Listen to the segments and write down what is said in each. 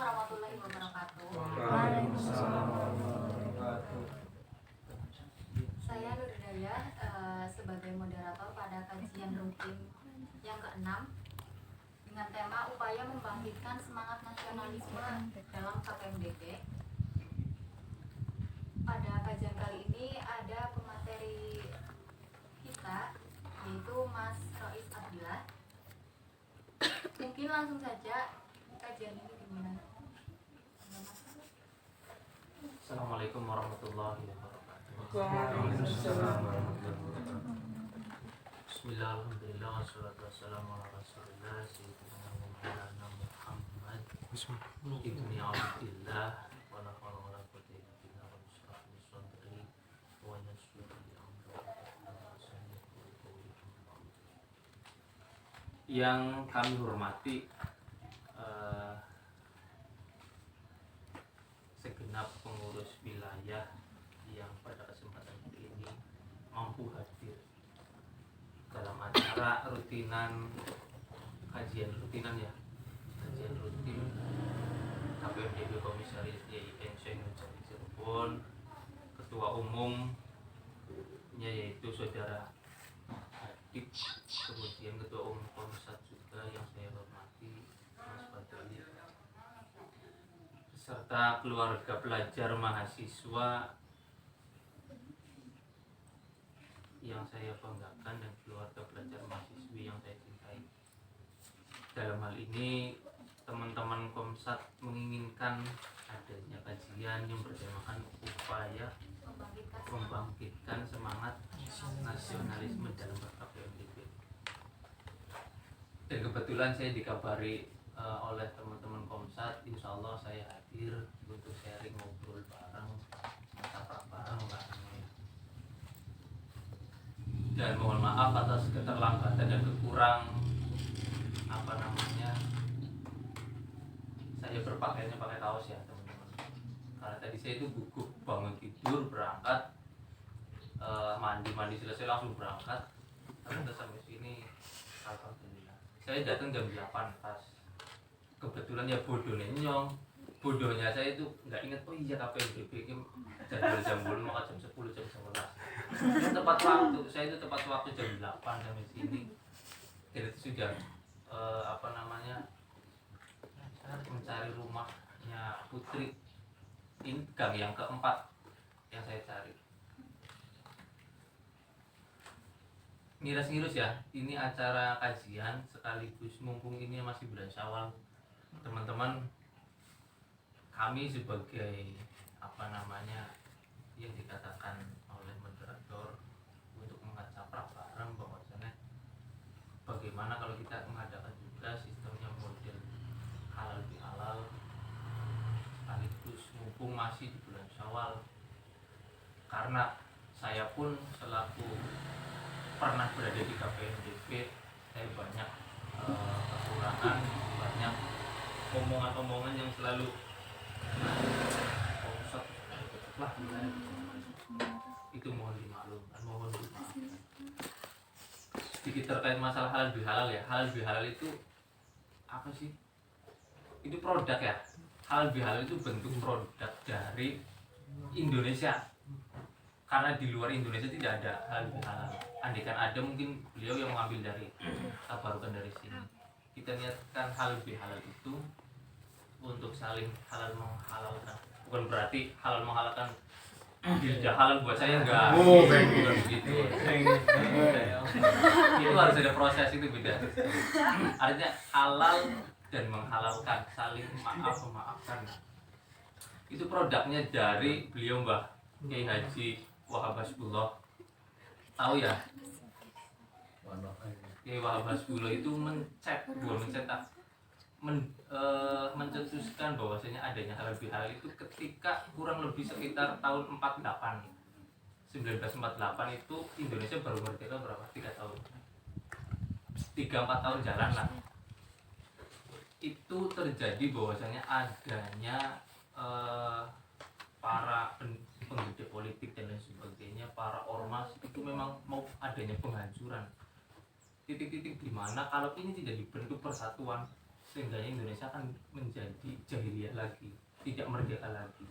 warahmatullahi wabarakatuh. Waalaikumsalam warahmatullahi wabarakatuh. Saya Nur Hidayah sebagai moderator pada kajian rutin yang ke-6 dengan tema upaya membangkitkan semangat nasionalisme dalam KPMDB. Pada kajian kali ini ada pemateri kita, yaitu Mas Rois Abdillah. Mungkin langsung saja kajian ini dimulai. Assalamualaikum warahmatullahi wabarakatuh. Waalaikumsalam warahmatullahi wabarakatuh. Bismillah, alhamdulillah, wassalatu wassalamu ala rasulillah sayyidina wa maulana Muhammad ibni Abdillah wa la hawla wa la quwwata illa billah wa bismillah sadri wa yassir li amri yang kami hormati segenap pengurus wilayah yang pada kesempatan ini mampu hadir dalam acara kajian rutin KPMDB Komisaris YIN Syekh Nurjati Cirebon, Ketua Umum yaitu Saudara Adib, kemudian Ketua Umum Komsat juga yang saya hormati Mas Badri, serta keluarga pelajar mahasiswa yang saya banggakan dan keluarga pelajar mahasiswi yang saya cintai. Dalam hal ini teman-teman Komsat menginginkan adanya kajian yang bertemakan upaya membangkitkan semangat nasionalisme dalam KPMDB. Dan kebetulan saya dikabari oleh teman-teman Komsat, insya Allah saya hadir untuk sharing, ngobrol bareng, mencapai bareng barengnya. Dan mohon maaf atas keterlambatan dan kekurang saya berpakaiannya pakai kaos ya teman-teman, karena tadi saya itu gugup bangun tidur berangkat, mandi selesai langsung berangkat, ternyata sampai sini alhamdulillah. Saya datang jam 8 pas kebetulan ya bodohnya saya itu nggak ingat, oh iya KPMDB jadwal jam 10 maka jam 10 jam 11 itu tepat waktu, saya itu tepat waktu jam 8 sampai sini. Dan itu sudah mencari rumahnya Putri, ini gang yang keempat yang saya cari. Ngiras-ngirus ya, ini acara kajian sekaligus mumpung ini masih bulan Syawal, teman-teman, kami sebagai yang dikatakan oleh moderator untuk mengacaprak bareng bahwasanya bagaimana kalau kita mengadakan juga sistemnya model halal bihalal sekaligus mumpung masih di bulan Syawal, karena saya pun selaku pernah berada di KPMDB, saya banyak kekurangan, banyak omongan-omongan yang selalu itu mohon dimaklumkan, mohon dimaafkan. Sedikit terkait masalah halal bihalal ya. Halal bihalal itu apa sih? Itu produk ya. Halal bihalal itu bentuk produk dari Indonesia. Karena di luar Indonesia tidak ada halal bihalal. Andaikan ada mungkin beliau yang mengambil dari tabarukan dari sini. Kita niatkan halal bihalal itu untuk saling halal menghalalkan. Bukan berarti halal menghalalkan jildah halal buat saya enggak. Bukan begitu. Itu harus ada proses, itu beda. Artinya halal dan menghalalkan, saling memaafkan. Itu produknya dari beliau Mbah Kiai Haji Wahab Hasbullah. Tahu ya? Kiai Wahab Hasbullah itu mencetuskan bahwasanya adanya halal bihalal itu ketika kurang lebih sekitar tahun 1948 itu Indonesia baru merdeka berapa? 3 tahun. 3-4 tahun jalan lah. Itu terjadi bahwasanya adanya para penggede politik dan lain sebagainya, para ormas itu memang mau adanya penghancuran. Titik-titik di mana kalau ini tidak dibentuk persatuan, sehingga Indonesia akan menjadi jahiliyah lagi, tidak merdeka lagi.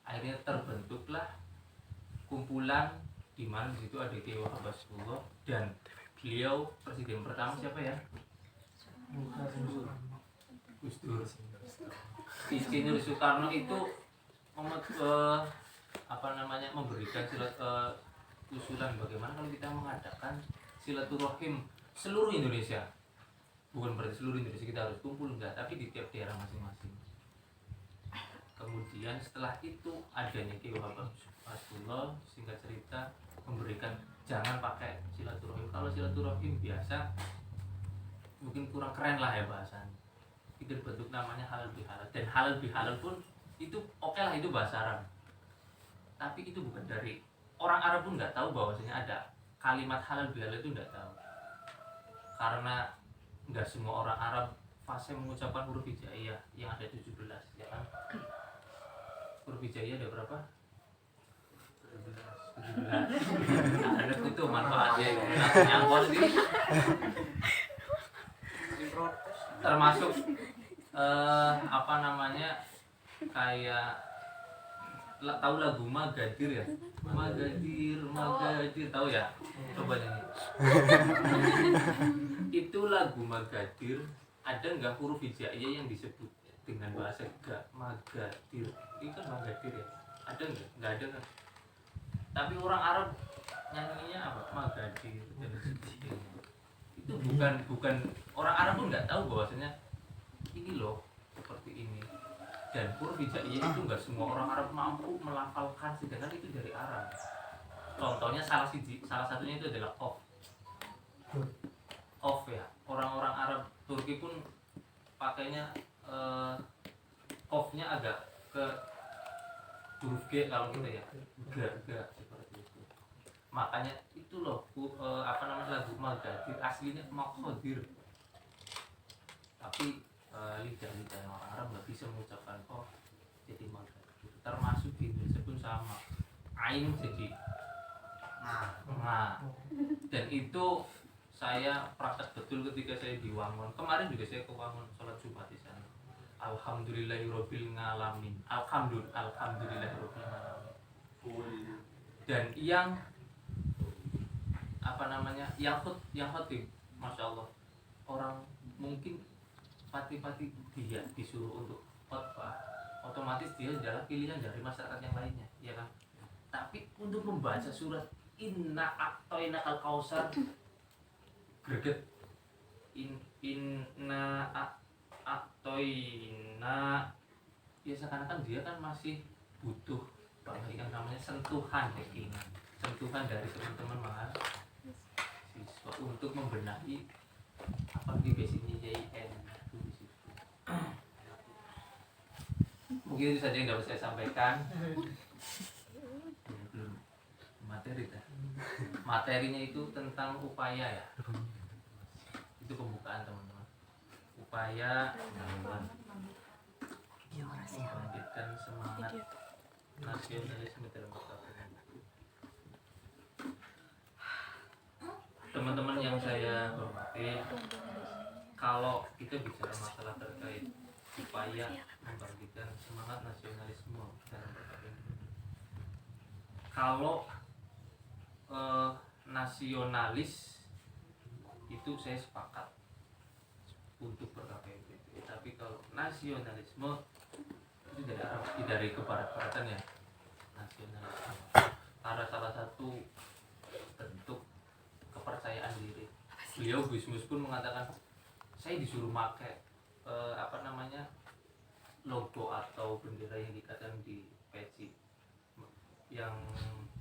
Akhirnya terbentuklah kumpulan di mana di situ ada Kiai Wahab Rasulullah dan beliau presiden pertama siapa ya? Gus Dur. Insinyur Soekarno itu memberikan usulan bagaimana kalau kita mengadakan silaturahim seluruh Indonesia. Bukan berarti seluruh Indonesia kita harus kumpul, enggak, tapi di tiap daerah masing-masing. Kemudian setelah itu adanya Kiai Wahab Rasulullah, singkat cerita, memberikan jangan pakai silaturahim. Kalau silaturahim biasa mungkin kurang keren lah ya bahasanya. Itu bentuk namanya halal bihalal, dan halal bihalal pun itu oke lah, itu bahasa Arab. Tapi itu bukan dari orang Arab pun nggak tahu bahwasanya ada kalimat halal bihalal, itu nggak tahu. Karena nggak semua orang Arab fasih mengucapkan huruf hijaiyah yang ada 17, ya kan? Huruf hijaiyah ada berapa? 17. Ada itu manfaatnya yang positif. Termasuk kayak tahu lagu Magadir ya? Magadir tahu ya? Coba nyanyi. Itu lagu Magadir, ada nggak huruf hijaiyah yang disebut dengan bahasa Magadir? Itu kan Magadir ya? Ada nggak? Nggak ada kan? Tapi orang Arab nyanyinya apa? Magadir dan sebagainya. Itu bukan orang Arab pun nggak tahu bahwasanya ini loh seperti ini. Dan huruf hijaiyah itu nggak semua orang Arab mampu melafalkan, sedangkan itu dari Arab. Contohnya salah satunya itu adalah Qaf ya. Orang-orang Arab Turki pun pakainya Qafnya agak ke huruf G kalau kita ya, ga seperti itu. Makanya itu loh lagu Magadir aslinya Maqadir. Tapi lidah orang Arab nggak bisa mengucapkan jadi Magadir. Termasuk di Indonesia pun sama, Ain jadi nah. Dan itu saya praktek betul ketika saya di Wangon. Kemarin juga saya ke Wangon sholat Jumat di sana. Alhamdulillahirabbil alamin. Alhamdulillahirabbil alamin. Dan yang yang khotib, masya Allah, orang mungkin pati-pati dia disuruh untuk khotbah, otomatis dia adalah pilihan dari masyarakat yang lainnya, ya kan? Tapi untuk membaca surat Inna a'toinakal kausar, greget, Inna a'toina, ya seakan-akan dia kan masih butuh yang namanya sentuhan sentuhan dari teman-teman mahasiswa untuk membenahi apa di basicnya JIN itu di situ. Mungkin itu saja yang dapat saya sampaikan. Belum materi dah. Materinya itu tentang upaya ya. Itu pembukaan teman-teman. Upaya membangkitkan semangat nasionalisme dalam pertahanan. Teman-teman yang saya hormati, kalau kita bicara masalah terkait upaya membangkitkan semangat nasionalisme dalam pertahanan, kalau nasionalis itu saya sepakat untuk ber-KPBB, tapi kalau nasionalisme itu dari kebarat-baratan ya, nasionalisme karena salah satu bentuk kepercayaan diri. Beliau Gus Mus pun mengatakan, saya disuruh pakai logo atau bendera yang dikatakan di peci yang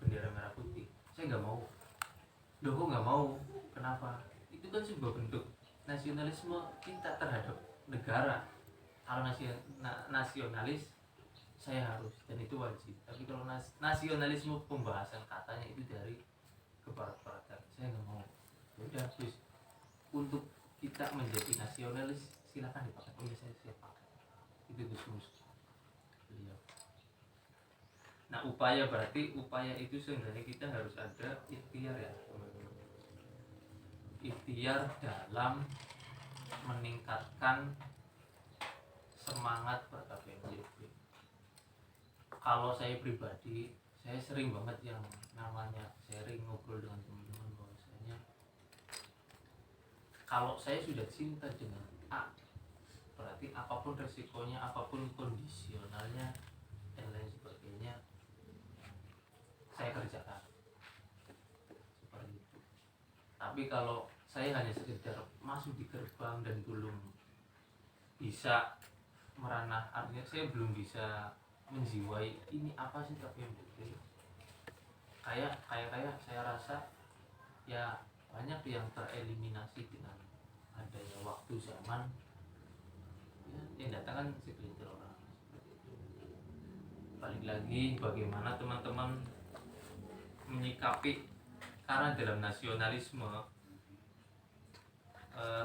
bendera merah putih, saya nggak mau. Loh kok nggak mau? Kenapa? Itu kan sebuah bentuk nasionalisme kita terhadap negara. Kalau nasionalis saya harus, dan itu wajib. Tapi kalau nasionalisme pembahasan katanya itu dari kebarat-baratan, saya nggak mau. Udah, terus untuk kita menjadi nasionalis silakan dipakai. Saya pakai. Itu Gus beliau. Nah, upaya itu sebenarnya kita harus ada ikhtiar ya. Ikhtiar dalam meningkatkan semangat ber-KPMDB. Kalau saya pribadi, saya sering banget yang namanya sharing, ngobrol dengan teman-teman bahwasanya kalau saya sudah cinta dengan A, berarti apapun resikonya, apapun kondisionalnya dan lain sebagainya, saya kerjakan seperti itu. Tapi kalau saya hanya sekedar masuk di gerbang dan belum bisa meranah, artinya saya belum bisa menjiwai ini apa sih KPMDB, kayak saya rasa ya banyak yang tereliminasi dengan adanya waktu zaman ya, yang datang kan segelintir orang seperti itu. Balik lagi bagaimana teman-teman menyikapi, karena dalam nasionalisme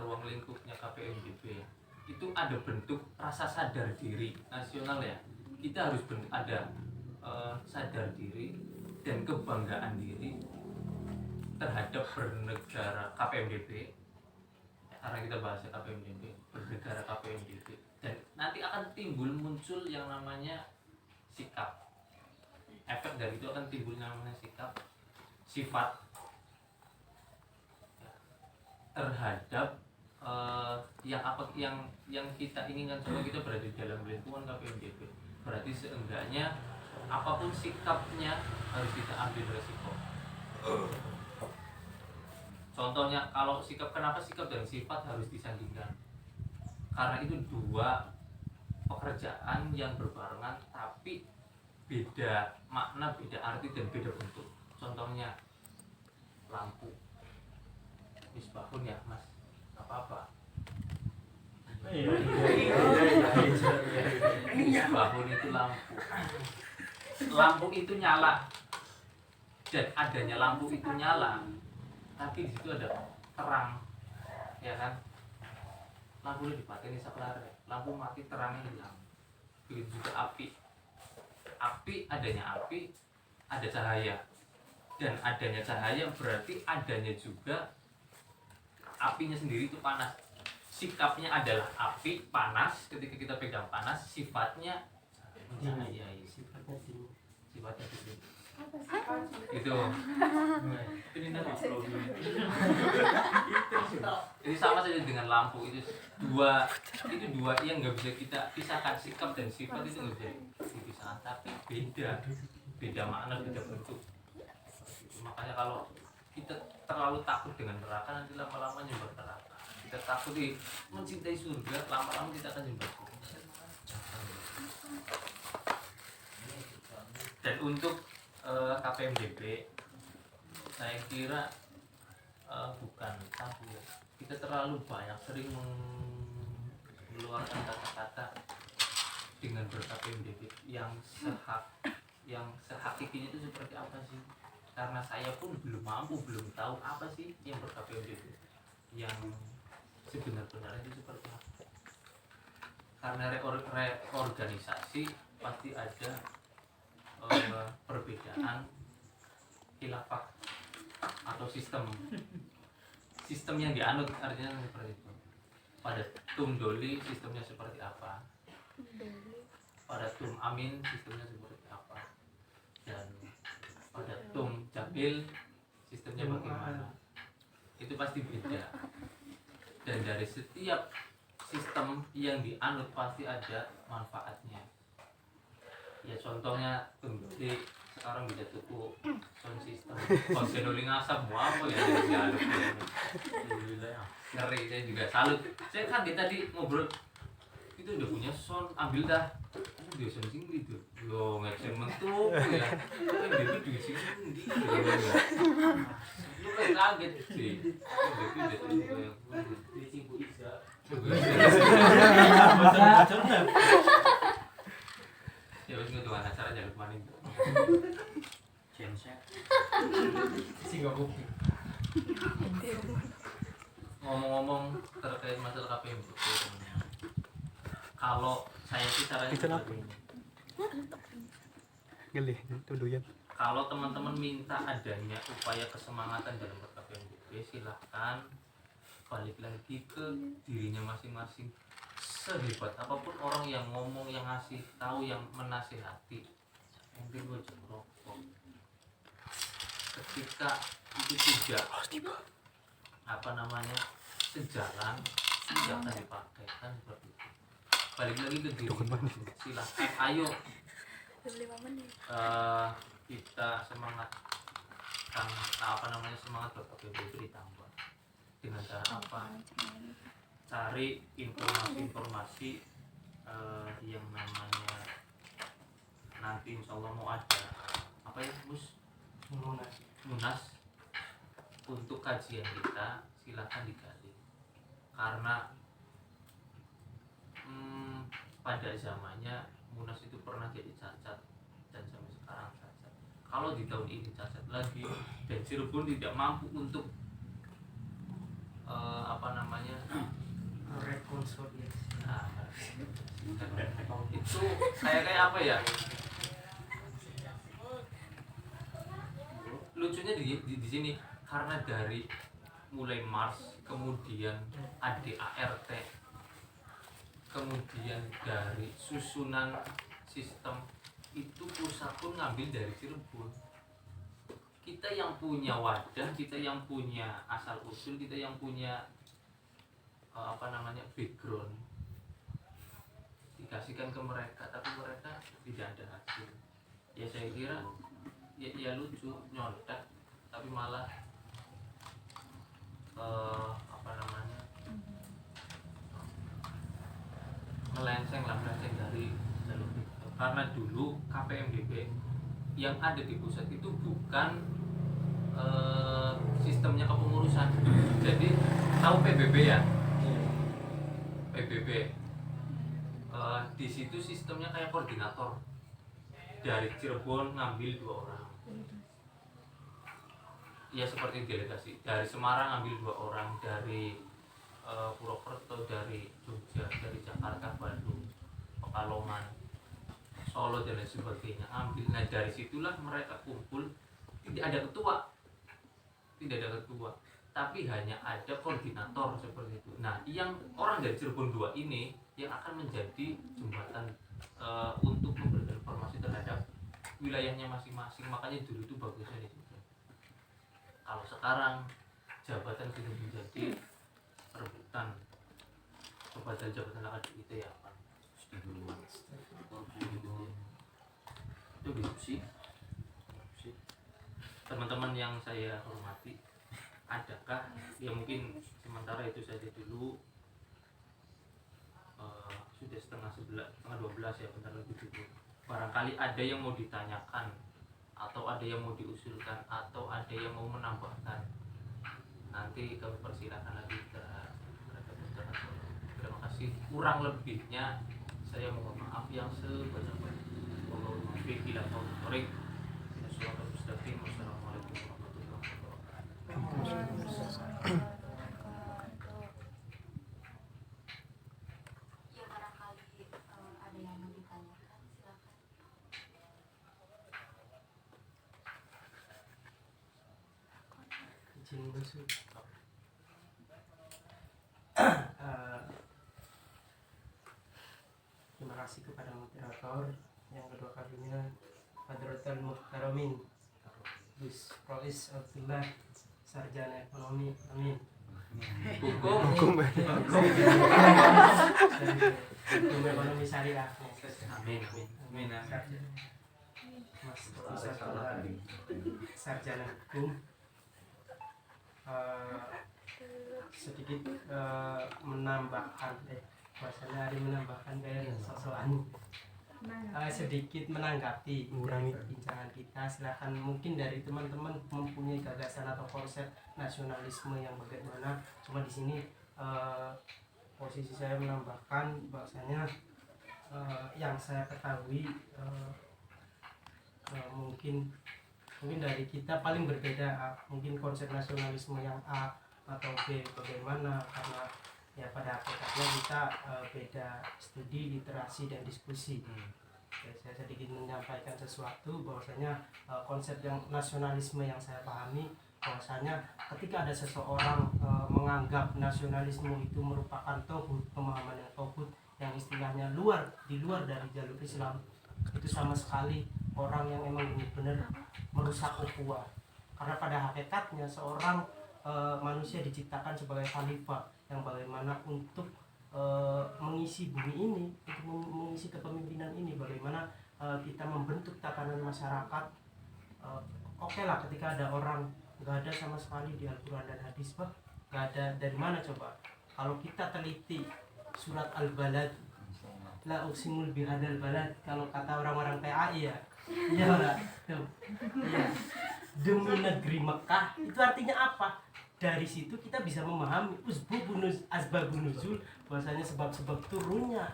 ruang lingkupnya KPMDB itu ada bentuk rasa sadar diri nasional ya. Kita harus ada sadar diri dan kebanggaan diri terhadap bernegara KPMDB, karena kita bahas KPMDB, bernegara KPMDB, dan nanti akan muncul yang namanya sikap. Efek dari itu akan timbul namanya sikap, sifat terhadap yang kita inginkan. Kalau kita berada di dalam lingkungan KPMDB, berarti seenggaknya apapun sikapnya harus kita ambil resiko. Contohnya kalau sikap, kenapa sikap dan sifat harus disandingkan? Karena itu dua pekerjaan yang berbarengan tapi beda makna, beda arti, dan beda bentuk. Contohnya lampu, misbahun ya mas, apa-apa. Misbahun itu lampu. Lampu itu nyala, dan adanya lampu itu nyala, tapi di situ ada terang, ya kan? Lampu itu dipakai saklare, lampu mati terangnya hilang. Begitu juga api. Api, adanya api, ada cahaya, dan adanya cahaya berarti adanya juga apinya sendiri itu panas. Sikapnya adalah api, panas. Ketika kita pegang panas, sifatnya mencahayai. Sifatnya sini. Itu. Jadi sama saja dengan lampu, itu dua yang nggak bisa kita pisahkan. Sikap dan sifat itu nggak bisa dipisahkan, tapi beda makna, beda bentuk. Makanya kalau kita terlalu takut dengan neraka, nanti lama-lama nyembah neraka. Kita takut mencintai surga, lama-lama kita akan nyembah surga. Dan untuk KPMDB, saya kira bukan tabu. Kita terlalu banyak sering mengeluarkan kata-kata dengan ber-KPMDB yang sehakikinya itu seperti apa sih? Karena saya pun belum tahu apa sih yang ber-KPMDB, yang sebenar-benarnya itu seperti apa. Karena reorganisasi pasti ada perbedaan khilafah atau sistem yang dianut, artinya seperti itu. Pada Tum Doli sistemnya seperti apa, pada Tum Amin sistemnya seperti apa, dan pada Tum Jabil sistemnya bagaimana, itu pasti beda. Dan dari setiap sistem yang dianut pasti ada manfaatnya. Ya contohnya Tumdoli sekarang bisa tuku sound system, konsenoli ngasap mau apa ya yang dianut ya. Alhamdulillah ya. Ngeri, saya juga salut. Saya kaget tadi ngobrol, itu udah punya sound, ambil dah. Dia sound singgi tuh. Yo ngecen mentuk ya. Kan dia tuh di sini lu kan kaget sih. Dia di Cibu Isa. Ya wis ngetuan acara jaluk maning. Genset. Singa bukti. Ngomong-ngomong terkait masalah KPMDB, kalau saya sih caranya seperti ini. Kalau teman-teman minta adanya upaya kesemangatan dalam KPMDB, silahkan balik lagi ke dirinya masing-masing. sehebat apapun orang yang ngomong, yang ngasih tahu, yang menasihati, mungkin gue rokok, ketika itu tidak apa namanya sejalan, tidak akan dipakai kan seperti itu. Balik lagi ke diri, silahkan ayo kita semangatkan apa namanya semangat Bapak PBB ditambah dengan cara apa? Cari informasi-informasi yang namanya nanti insya Allah mau ada apa ya munas untuk kajian kita, silahkan digali karena pada zamannya munas itu pernah jadi cacat dan sampai sekarang cacat. Kalau di tahun ini cacat lagi dan Cirebon tidak mampu untuk apa namanya rekonsiliasi. nah, itu kayak apa ya, lucunya di sini karena dari mulai Mars kemudian ADART kemudian dari susunan sistem itu pusat pun ngambil dari Cirebon. Kita yang punya wadah, kita yang punya asal usul, kita yang punya apa namanya background dikasihkan ke mereka, tapi mereka tidak ada hasil. Ya saya kira ya lucu nyontek, tapi malah apa namanya melenceng dari jalur itu. Karena dulu KPMDB yang ada di pusat itu bukan sistemnya kepengurusan. Jadi tahu PBB ya? PBB di situ sistemnya kayak koordinator. Dari Cirebon ngambil 2 orang. Ya seperti delegasi. Dari Semarang ngambil 2 orang, dari Purwokerto, dari Jogja, dari Jakarta, Bandung, Pekalongan, Solo dan lain sebagainya ambil. Nah dari situlah mereka kumpul. Tidak ada ketua, tapi hanya ada koordinator seperti itu. Nah yang orang dari Cirebon 2 ini yang akan menjadi jembatan untuk memberikan informasi terhadap wilayahnya masing-masing. Makanya dulu itu bagusnya di situ. Kalau sekarang jabatan sudah menjadi rebutan kepada jabatan akademik itu ya apa? Itu diskusi. Teman-teman yang saya hormati, adakah ya mungkin sementara itu saja dulu, sudah setengah 12 ya, bentar lagi dulu. Barangkali ada yang mau ditanyakan atau ada yang mau diusulkan atau ada yang mau menambahkan, nanti kami persilakan lagi terhadap. Terima kasih. Kurang lebihnya saya mohon maaf yang sebanyak-banyaknya. Wallahul muwaffiq. Wassalamualaikum warahmatullahi wabarakatuh. Ya barangkali ada yang mau ditanyakan, silakan. Izin masuk. Terima kasih kepada moderator yang kedua kalinya, Hadratul Muhtaramin Gus Rois Abdullah, Sarjana Ekonomi, amin. Hukum. Hukum Ekonomi Syariah, Amin. Mas Rois Abdullah, Sarjana Hukum. Sedikit menambahkan bahasanya hari menambahkan kayak sosokan sedikit menanggapi perbincangan kita. Silakan mungkin dari teman-teman mempunyai gagasan atau konsep nasionalisme yang bagaimana. Cuma di sini posisi saya menambahkan bahwasanya yang saya ketahui mungkin dari kita paling berbeda, mungkin konsep nasionalisme yang A atau B bagaimana, karena ya pada hakikatnya kita beda studi, literasi dan diskusi. Oke, saya sedikit menyampaikan sesuatu bahwasanya konsep yang nasionalisme yang saya pahami bahwasanya ketika ada seseorang menganggap nasionalisme itu merupakan tauhid, pemahaman yang tauhid, yang istilahnya di luar dari jalur Islam, itu sama sekali orang yang emang benar-benar merusak ukhuwah. Karena pada hakikatnya seorang manusia diciptakan sebagai khalifah yang bagaimana untuk mengisi bumi ini, untuk mengisi kepemimpinan ini, bagaimana kita membentuk tatanan masyarakat. Oke lah, ketika ada orang nggak ada sama sekali di Al-Quran dan hadis, bah nggak ada, dari mana coba? Kalau kita teliti surat Al-Balad, la uqsimul bihadal balad, kalau kata orang-orang PAI ya, iya lah, tuh, iya. Demi negeri Mekah, itu artinya apa? Dari situ kita bisa memahami asbabun nuzul, bahwasanya sebab-sebab turunnya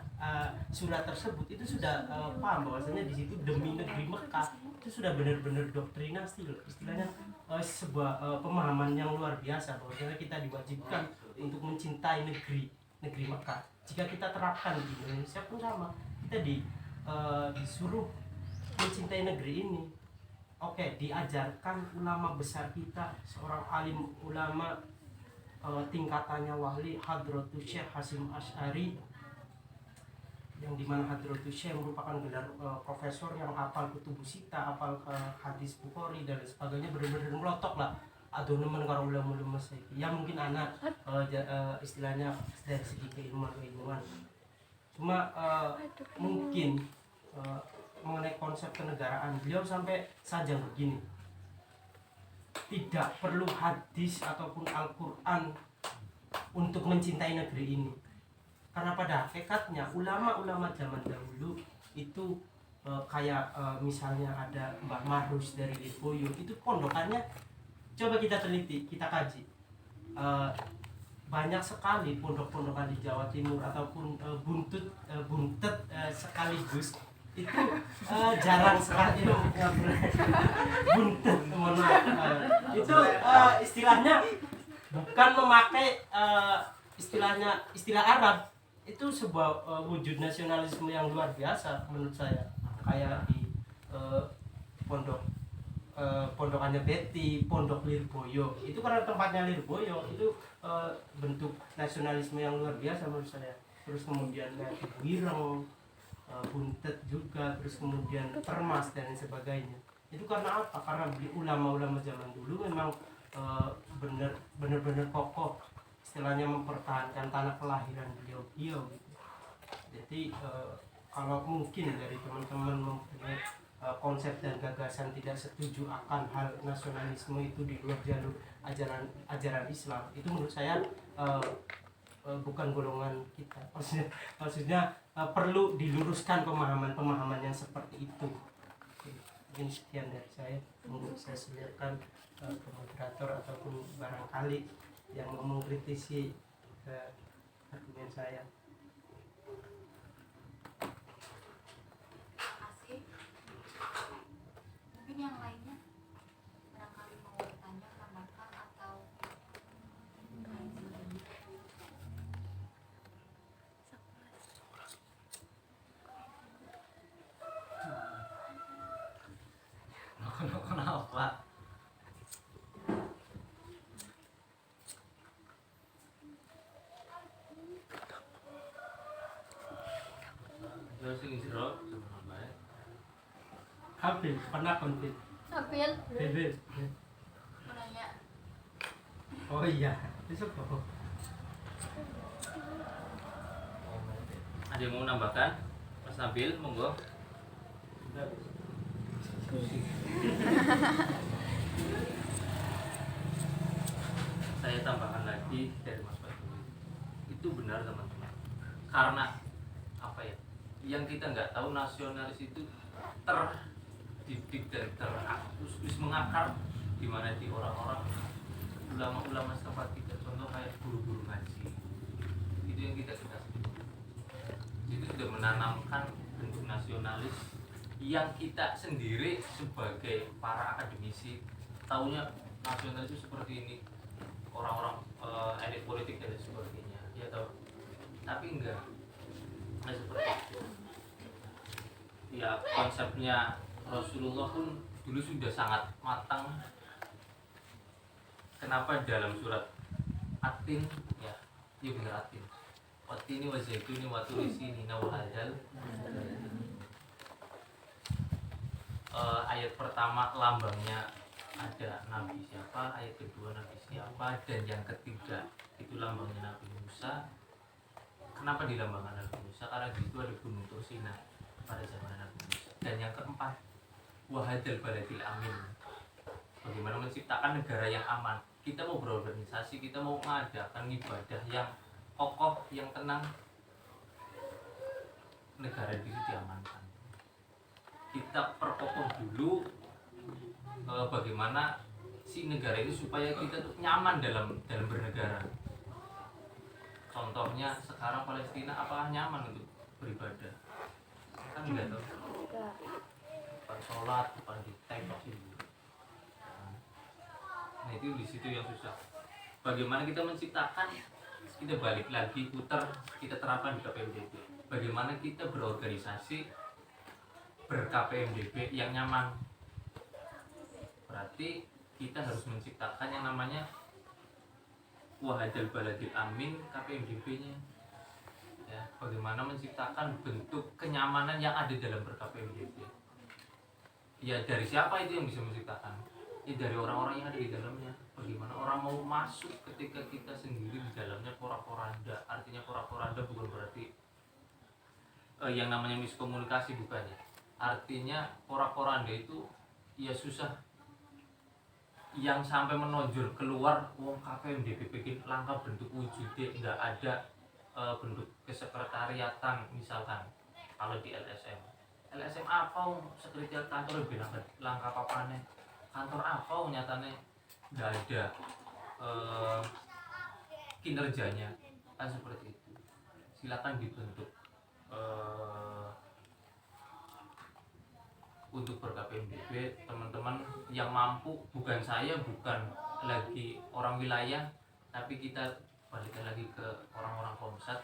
surat tersebut itu sudah paham bahwasanya di situ demi negeri Mekah, itu sudah benar-benar doktrinasi loh, istilahnya sebuah pemahaman yang luar biasa bahwasanya kita diwajibkan untuk mencintai negeri Mekah. Jika kita terapkan di Indonesia pun sama, kita disuruh mencintai negeri ini. Oke, diajarkan ulama besar kita, seorang alim ulama tingkatannya wali, Hadratus Syekh Hasyim Asy'ari, yang dimana Hadratus Syekh merupakan gelar profesor yang hafal kutubus sita, hafal hadis Bukhari dan sebagainya, benar-benar melotok lah. Aduh, nemen karo ulama-ulama saiki. Ya mungkin anak istilahnya dari segi keilmuan. Cuma mungkin mengenai konsep kenegaraan, beliau sampai saja begini, tidak perlu hadis ataupun Al-Quran untuk mencintai negeri ini. Karena pada hakikatnya ulama-ulama zaman dahulu itu kayak misalnya ada Mbah Marus dari Lirboyo, itu pondokannya, coba kita teliti, kita kaji, banyak sekali pondok-pondokan di Jawa Timur ataupun buntet sekaligus itu jarang sekali buntet, mohon maaf, itu istilahnya bukan memakai istilah Arab, itu sebuah wujud nasionalisme yang luar biasa menurut saya. Kayak di pondokannya Betty, pondok Lirboyo, itu karena tempatnya Lirboyo, itu bentuk nasionalisme yang luar biasa menurut saya. Terus kemudian Wireng, Buntet juga, terus kemudian Termas dan sebagainya. Itu karena apa? Karena ulama-ulama zaman dulu memang benar-benar kokoh, istilahnya mempertahankan tanah kelahiran beliau gitu. Jadi kalau mungkin dari teman-teman mempunyai konsep dan gagasan tidak setuju akan hal nasionalisme itu di luar jalur ajaran Islam, itu menurut saya bukan golongan kita. Maksudnya perlu diluruskan pemahaman yang seperti itu. Mungkin sekian dari saya. Mungkin saya silakan ke moderator ataupun barangkali yang mau mengkritisi argumen saya. Asik. Mungkin yang lainnya barangkali mau bertanya, tambahkan atau lain sebagainya. Kenapa? Terus ini jeruk sama baik. Habil, pernah konflik. Habil Habil. menanya, Oh iya, besok kok. Ada yang mau menambahkan? Mas Nabil, monggo. Saya tambahkan lagi dari Mas Badrul. Itu benar teman-teman. Karena apa ya? Yang kita nggak tahu, nasionalis itu terdidik dan terus mengakar di mana di orang-orang ulama-ulama setempat kita. Contoh kayak guru-guru ngaji. Itu yang kita sebut. Itu sudah menanamkan bentuk nasionalis yang kita sendiri sebagai para akademisi taunya nasionalis itu seperti ini, orang-orang elit politik dan sebagainya, ya tahu. Tapi enggak seperti itu. Ya konsepnya Rasulullah pun dulu sudah sangat matang. Kenapa dalam surat At-Tin, ya benar At-Tin, watini wa zaituni wa turi sinina wa hadzal. Ayat pertama lambangnya ada Nabi siapa, ayat kedua Nabi siapa, dan yang ketiga itu lambangnya Nabi Musa. Kenapa dilambangkan Nabi Musa? Karena di situ ada gunung Tursina pada zaman Nabi Musa. Dan yang keempat, wahadal baladil amin. Bagaimana menciptakan negara yang aman. Kita mau berorganisasi, kita mau mengadakan ibadah yang kokoh, yang tenang, negara itu diamankan. Kita perkokoh dulu bagaimana si negara itu supaya kita tuh nyaman dalam bernegara. Contohnya sekarang Palestina apakah nyaman untuk beribadah? Kan enggak tahu. Bukan sholat, bukan ditembak gitu. Nah itu di situ yang susah. Bagaimana kita menciptakan, kita balik lagi putar, kita terapkan di KPMDB. Bagaimana kita berorganisasi ber-KPMDB yang nyaman. Berarti kita harus menciptakan yang namanya wahadal baladil amin KPMDB-nya. Ya, bagaimana menciptakan bentuk kenyamanan yang ada dalam ber-KPMDB. Ya dari siapa itu yang bisa menciptakan? Ya dari orang-orang yang ada di dalamnya. Bagaimana orang mau masuk ketika kita sendiri di dalamnya porak-poranda. Artinya porak-poranda bukan berarti yang namanya miskomunikasi, bukannya. Artinya porak-poranda itu ya susah. Yang sampai menonjol keluar wong KPMDB bikin langkah bentuk wujudnya nggak ada bentuk kesekretariatan misalkan. Kalau di LSM apa sekretariat kantor bilang langkah apane, kantor apa nyatanya nggak ada kinerjanya, kan seperti itu. Silakan dibentuk untuk ber-KPMDB teman-teman yang mampu. Bukan saya, bukan lagi orang wilayah, tapi kita balik lagi ke orang-orang Komsat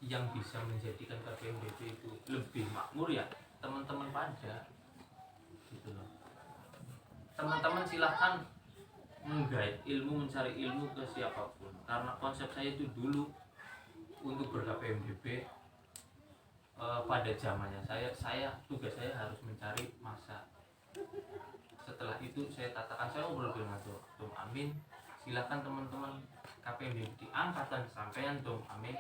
yang bisa menjadikan KPMDB itu lebih makmur ya teman-teman pada gitu loh. Teman-teman silahkan menggait ilmu, mencari ilmu ke siapapun, karena konsep saya itu dulu untuk ber-KPMDB pada zamannya saya tugas saya harus mencari masa. Setelah itu saya katakan saya ngobrol dengan Tum Amin, silakan teman-teman KPMDB di angkatan sampean Tum Amin,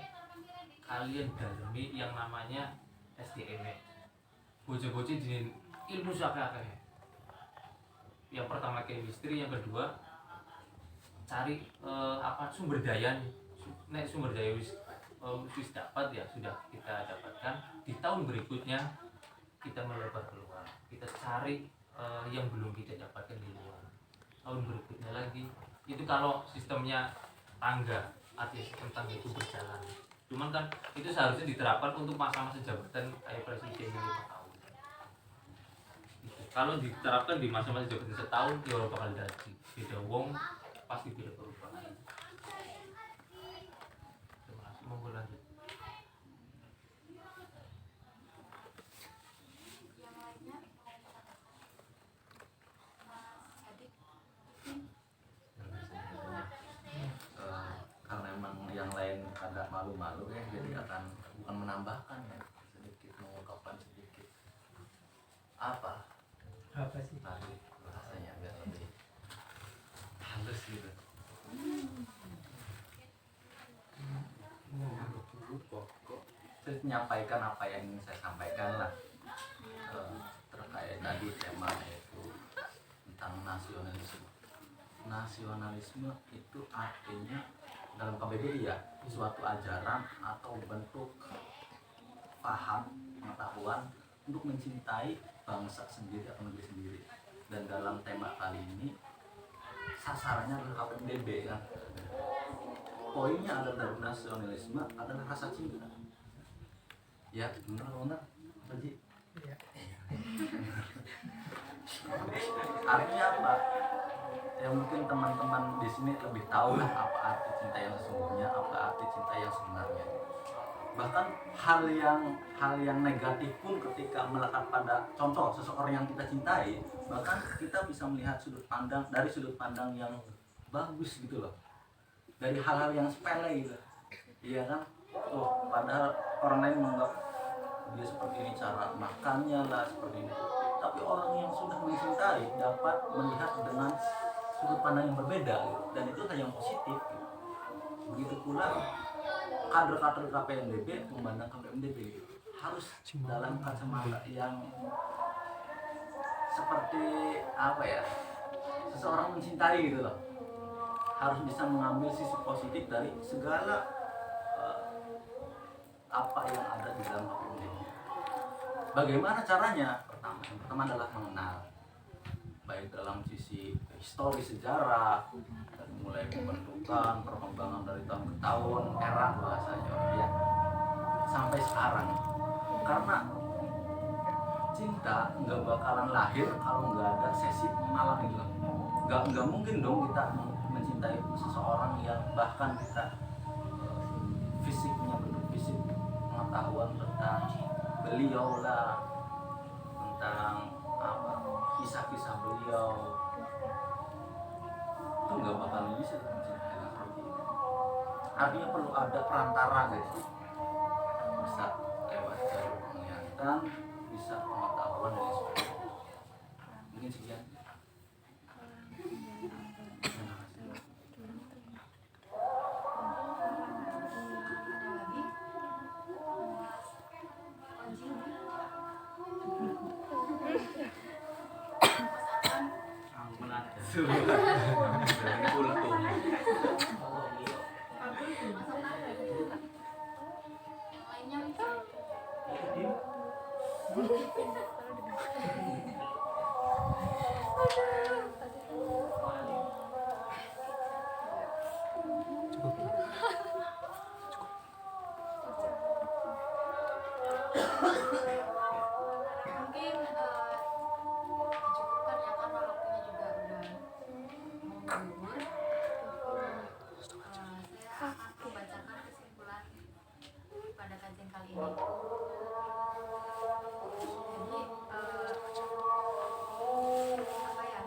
kalian dalemi yang namanya SDM. Bocah-bocah di ilmu sakit. Yang pertama chemistry, yang kedua cari sumber daya. Nek sumber daya wis dapat ya sudah kita dapatkan. Di tahun berikutnya kita melebar keluar, kita cari yang belum kita dapatkan di luar. Tahun berikutnya lagi itu kalau sistemnya tangga, artinya sistem tangga itu berjalan. Cuman kan itu seharusnya diterapkan untuk masa-masa jabatan kayak presiden 5 tahun. Gitu. Kalau diterapkan di masa-masa jabatan setahun ya orang bakal jadi beda wong, pasti tidak perubahan. Terima kasih, monggo lanjut. Yang lainnya Mas Adik. Karena emang yang lain agak malu-malu ya, jadi akan bukan menambahkan ya, sedikit mengungkapkan sedikit apa sih? tadi bahasanya biar lebih halus gitu. Saya menyampaikan apa yang ingin saya sampaikan lah terkait tadi tema yaitu tentang nasionalisme. Nasionalisme itu artinya dalam KBBI ya suatu ajaran atau bentuk paham pengetahuan untuk mencintai bangsa sendiri atau negeri sendiri. Dan dalam tema kali ini sasarannya adalah KPMDB kan. Poinnya adalah dari nasionalisme adalah rasa cinta. Ya benar Haji. Iya. Artinya apa? Ya mungkin teman-teman di sini lebih tahu lah apa arti cinta yang sesungguhnya, apa arti cinta yang sebenarnya. Bahkan hal yang negatif pun ketika melekat pada contoh seseorang yang kita cintai, bahkan kita bisa melihat dari sudut pandang yang bagus gitu loh, dari hal-hal yang sepele gitu, iya kan? Oh, padahal orang lain menganggap dia seperti ini cara makannya lah, seperti ini. Tapi orang yang sudah mencintai dapat melihat dengan sudut pandang yang berbeda gitu. Dan itu hal yang positif gitu. Begitu pula kader-kader KPMDB memandang KPMDB gitu. Harus dalam kacamata yang seperti apa ya, seseorang mencintai gitu loh, harus bisa mengambil sisi positif dari segala apa yang ada di dalam KPMDB. Bagaimana caranya? Yang pertama adalah mengenal, baik dalam sisi historis sejarah, dari mulai pembentukan, perkembangan dari tahun ke tahun, era bahasanya ya, sampai sekarang. Karena cinta nggak bakalan lahir kalau nggak ada sesi mengenal gitu. Nggak mungkin dong kita mencintai seseorang yang bahkan kita fisiknya, bentuk fisik, pengetahuan tentang beliau lah, tentang apa kisah-kisah beliau, itu nggak bakalan bisa mencintai seperti itu. Artinya perlu ada perantara guys, bisa lewat jalur penglihatan, bisa pengetahuan dan sebagainya. Mungkin sekian. Mungkin cukupkan ya, karena waktunya juga udah mau gugur. Saya akan membacakan kesimpulan pada kajian kali ini. Jadi apa ya,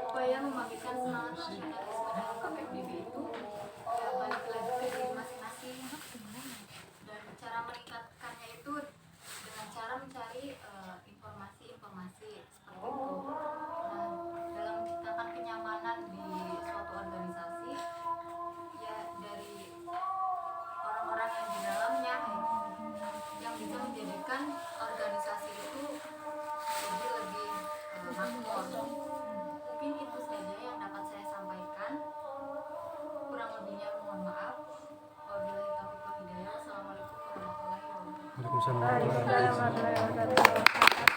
upaya membangkitkan semangat nasionalisme dalam KPMDB itu ya balik lagi ke diri masing-masing, dan cara meningkatkannya itu dengan cara mencari informasi-informasi seperti itu. Nah, dalam menciptakan kenyamanan di suatu organisasi ya, dari orang-orang yang di dalamnya yang bisa menjadikan organisasi itu jadi lebih makmur. Mungkin itu saja yang dapat saya sampaikan. Kurang lebihnya mohon maaf. Wabillahi taufiq wal hidayah. Wassalamualaikum warahmatullahi wabarakatuh. Waalaikumsalam warahmatullahi wabarakatuh.